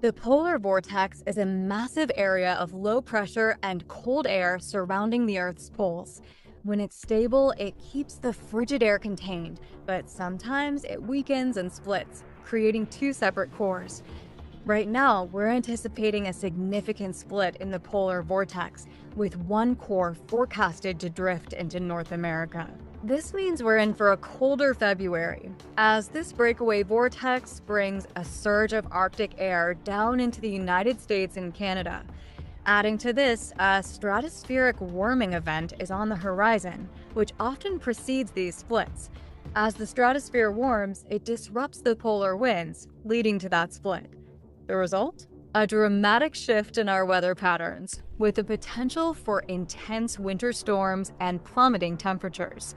The polar vortex is a massive area of low pressure and cold air surrounding the Earth's poles. When it's stable, it keeps the frigid air contained, but sometimes it weakens and splits, creating two separate cores. Right now, we're anticipating a significant split in the polar vortex, with one core forecasted to drift into North America. This means we're in for a colder February, as this breakaway vortex brings a surge of Arctic air down into the United States and Canada. Adding to this, a stratospheric warming event is on the horizon, which often precedes these splits. As the stratosphere warms, it disrupts the polar winds, leading to that split. The result? A dramatic shift in our weather patterns, with the potential for intense winter storms and plummeting temperatures.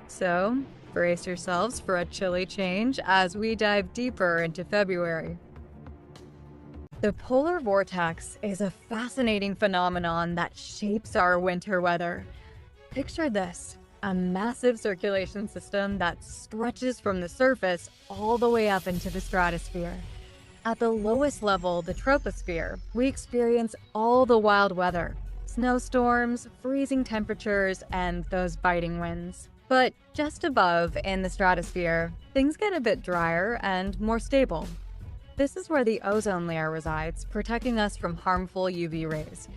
So, brace yourselves for a chilly change as we dive deeper into February. The polar vortex is a fascinating phenomenon that shapes our winter weather. Picture this, a massive circulation system that stretches from the surface all the way up into the stratosphere. At the lowest level, the troposphere, we experience all the wild weather: snowstorms, freezing temperatures, and those biting winds. But just above, in the stratosphere, things get a bit drier and more stable. This is where the ozone layer resides, protecting us from harmful UV rays.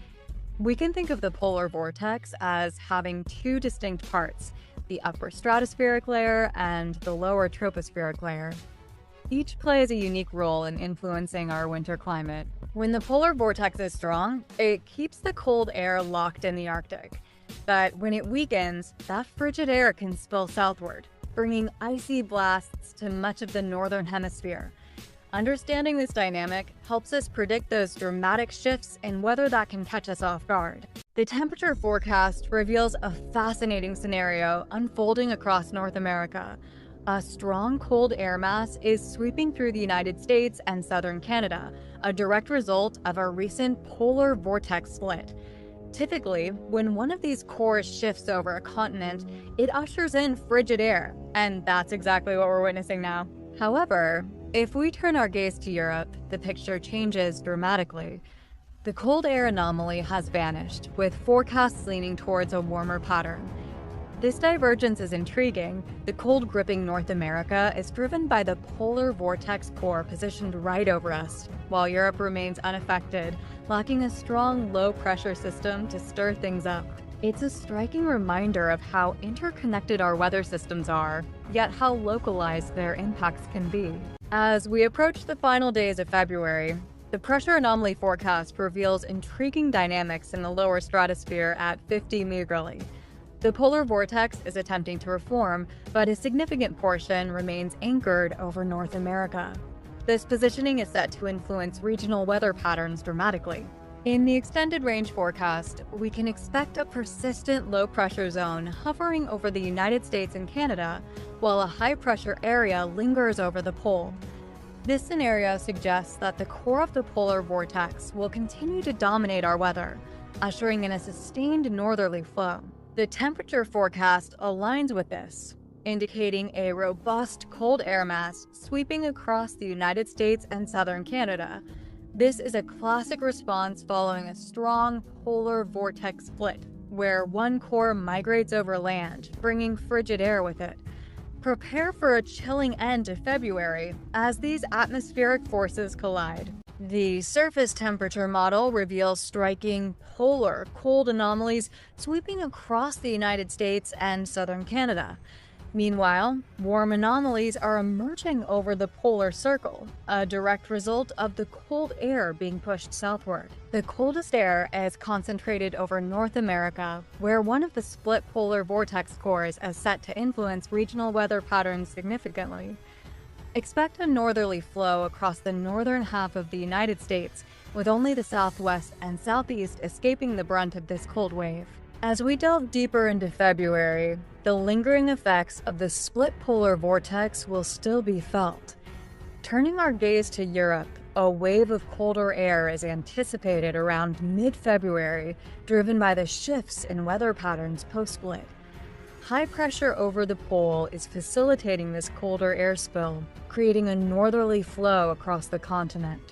We can think of the polar vortex as having two distinct parts: the upper stratospheric layer and the lower tropospheric layer. Each plays a unique role in influencing our winter climate. When the polar vortex is strong, it keeps the cold air locked in the Arctic. But when it weakens, that frigid air can spill southward, bringing icy blasts to much of the northern hemisphere. Understanding this dynamic helps us predict those dramatic shifts in weather that can catch us off guard. The temperature forecast reveals a fascinating scenario unfolding across North America. A strong cold air mass is sweeping through the United States and southern Canada, a direct result of a recent polar vortex split. Typically, when one of these cores shifts over a continent, it ushers in frigid air, and that's exactly what we're witnessing now. However, if we turn our gaze to Europe, the picture changes dramatically. The cold air anomaly has vanished, with forecasts leaning towards a warmer pattern. This divergence is intriguing. The cold gripping North America is driven by the polar vortex core positioned right over us, while Europe remains unaffected, lacking a strong low-pressure system to stir things up. It's a striking reminder of how interconnected our weather systems are, yet how localized their impacts can be. As we approach the final days of February, the pressure anomaly forecast reveals intriguing dynamics in the lower stratosphere at 50 megarilli. The polar vortex is attempting to reform, but a significant portion remains anchored over North America. This positioning is set to influence regional weather patterns dramatically. In the extended range forecast, we can expect a persistent low-pressure zone hovering over the United States and Canada, while a high-pressure area lingers over the pole. This scenario suggests that the core of the polar vortex will continue to dominate our weather, ushering in a sustained northerly flow. The temperature forecast aligns with this, indicating a robust cold air mass sweeping across the United States and southern Canada. This is a classic response following a strong polar vortex split, where one core migrates over land, bringing frigid air with it. Prepare for a chilling end to February as these atmospheric forces collide. The surface temperature model reveals striking polar cold anomalies sweeping across the United States and southern Canada. Meanwhile, warm anomalies are emerging over the polar circle, a direct result of the cold air being pushed southward. The coldest air is concentrated over North America, where one of the split polar vortex cores is set to influence regional weather patterns significantly. Expect a northerly flow across the northern half of the United States, with only the southwest and southeast escaping the brunt of this cold wave. As we delve deeper into February, the lingering effects of the split polar vortex will still be felt. Turning our gaze to Europe, a wave of colder air is anticipated around mid-February, driven by the shifts in weather patterns post-split. High pressure over the pole is facilitating this colder air spill, creating a northerly flow across the continent.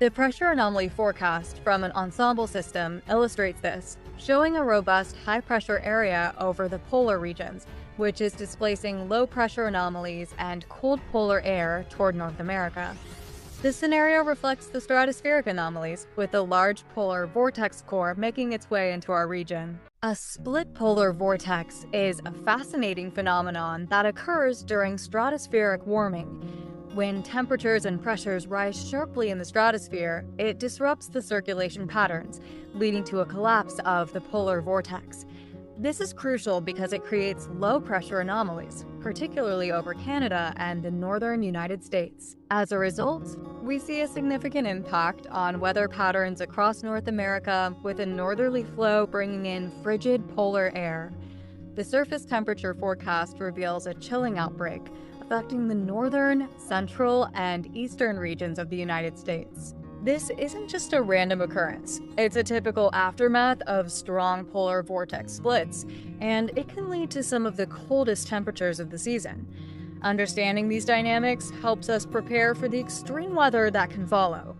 The pressure anomaly forecast from an ensemble system illustrates this, showing a robust high-pressure area over the polar regions, which is displacing low-pressure anomalies and cold polar air toward North America. This scenario reflects the stratospheric anomalies, with the large polar vortex core making its way into our region. A split polar vortex is a fascinating phenomenon that occurs during stratospheric warming. When temperatures and pressures rise sharply in the stratosphere, it disrupts the circulation patterns, leading to a collapse of the polar vortex. This is crucial because it creates low-pressure anomalies, particularly over Canada and the northern United States. As a result, we see a significant impact on weather patterns across North America, with a northerly flow bringing in frigid polar air. The surface temperature forecast reveals a chilling outbreak, affecting the northern, central, and eastern regions of the United States. This isn't just a random occurrence. It's a typical aftermath of strong polar vortex splits, and it can lead to some of the coldest temperatures of the season. Understanding these dynamics helps us prepare for the extreme weather that can follow.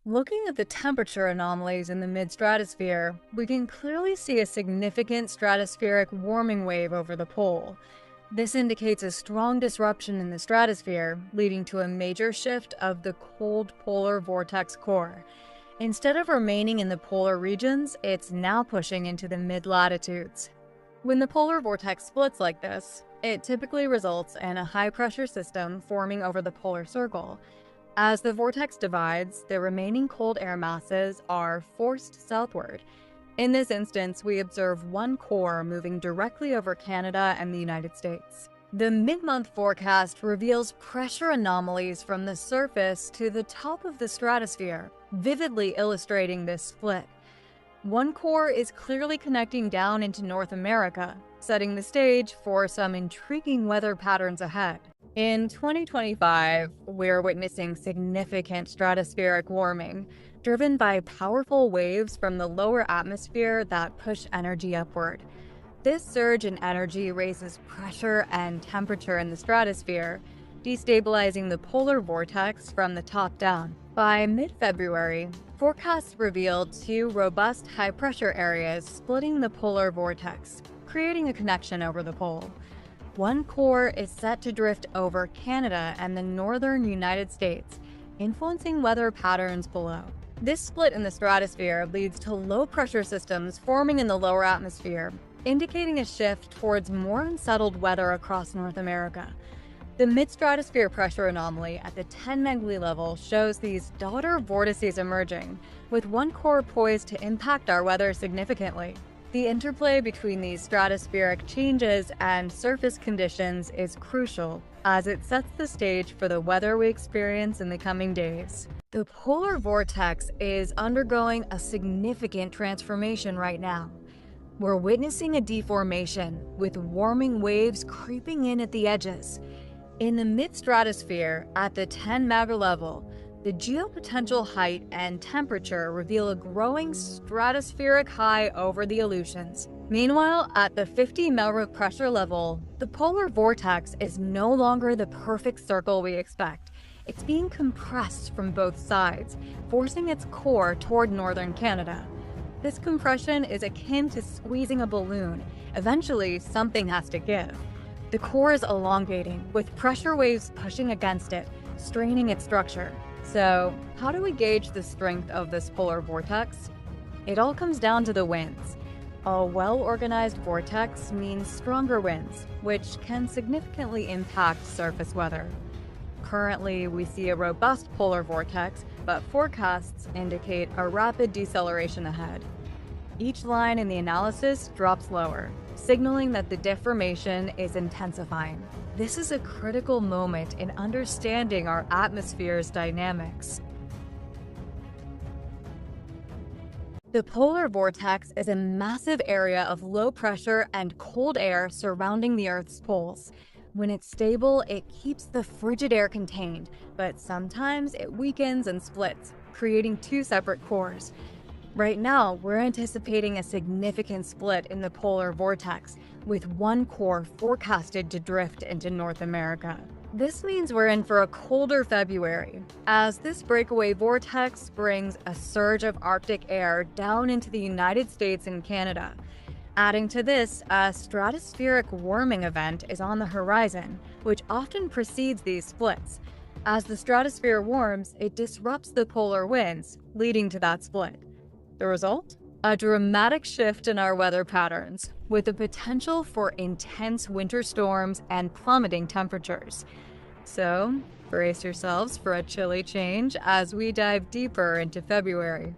Looking at the temperature anomalies in the mid-stratosphere, we can clearly see a significant stratospheric warming wave over the pole. This indicates a strong disruption in the stratosphere, leading to a major shift of the cold polar vortex core. Instead of remaining in the polar regions, it's now pushing into the mid-latitudes. When the polar vortex splits like this, it typically results in a high-pressure system forming over the polar circle. As the vortex divides, the remaining cold air masses are forced southward. In this instance, we observe one core moving directly over Canada and the United States. The mid-month forecast reveals pressure anomalies from the surface to the top of the stratosphere, vividly illustrating this split. One core is clearly connecting down into North America, setting the stage for some intriguing weather patterns ahead. In 2025, we're witnessing significant stratospheric warming, driven by powerful waves from the lower atmosphere that push energy upward. This surge in energy raises pressure and temperature in the stratosphere, destabilizing the polar vortex from the top down. By mid-February, forecasts revealed two robust high-pressure areas splitting the polar vortex, creating a connection over the pole. One core is set to drift over Canada and the northern United States, influencing weather patterns below. This split in the stratosphere leads to low-pressure systems forming in the lower atmosphere, indicating a shift towards more unsettled weather across North America. The mid-stratosphere pressure anomaly at the 10 megaly level shows these daughter vortices emerging, with one core poised to impact our weather significantly. The interplay between these stratospheric changes and surface conditions is crucial, as it sets the stage for the weather we experience in the coming days. The polar vortex is undergoing a significant transformation right now. We're witnessing a deformation, with warming waves creeping in at the edges. In the mid-stratosphere, at the 10 Magr level, the geopotential height and temperature reveal a growing stratospheric high over the Aleutians. Meanwhile, at the 50 Melroth pressure level, the polar vortex is no longer the perfect circle we expect. It's being compressed from both sides, forcing its core toward northern Canada. This compression is akin to squeezing a balloon. Eventually, something has to give. The core is elongating, with pressure waves pushing against it, straining its structure. So, how do we gauge the strength of this polar vortex? It all comes down to the winds. A well-organized vortex means stronger winds, which can significantly impact surface weather. Currently, we see a robust polar vortex, but forecasts indicate a rapid deceleration ahead. Each line in the analysis drops lower, signaling that the deformation is intensifying. This is a critical moment in understanding our atmosphere's dynamics. The polar vortex is a massive area of low pressure and cold air surrounding the Earth's poles. When it's stable, it keeps the frigid air contained, but sometimes it weakens and splits, creating two separate cores. Right now, we're anticipating a significant split in the polar vortex, with one core forecasted to drift into North America. This means we're in for a colder February, as this breakaway vortex brings a surge of Arctic air down into the United States and Canada. Adding to this, a stratospheric warming event is on the horizon, which often precedes these splits. As the stratosphere warms, it disrupts the polar winds, leading to that split. The result? A dramatic shift in our weather patterns, with the potential for intense winter storms and plummeting temperatures. So, brace yourselves for a chilly change as we dive deeper into February.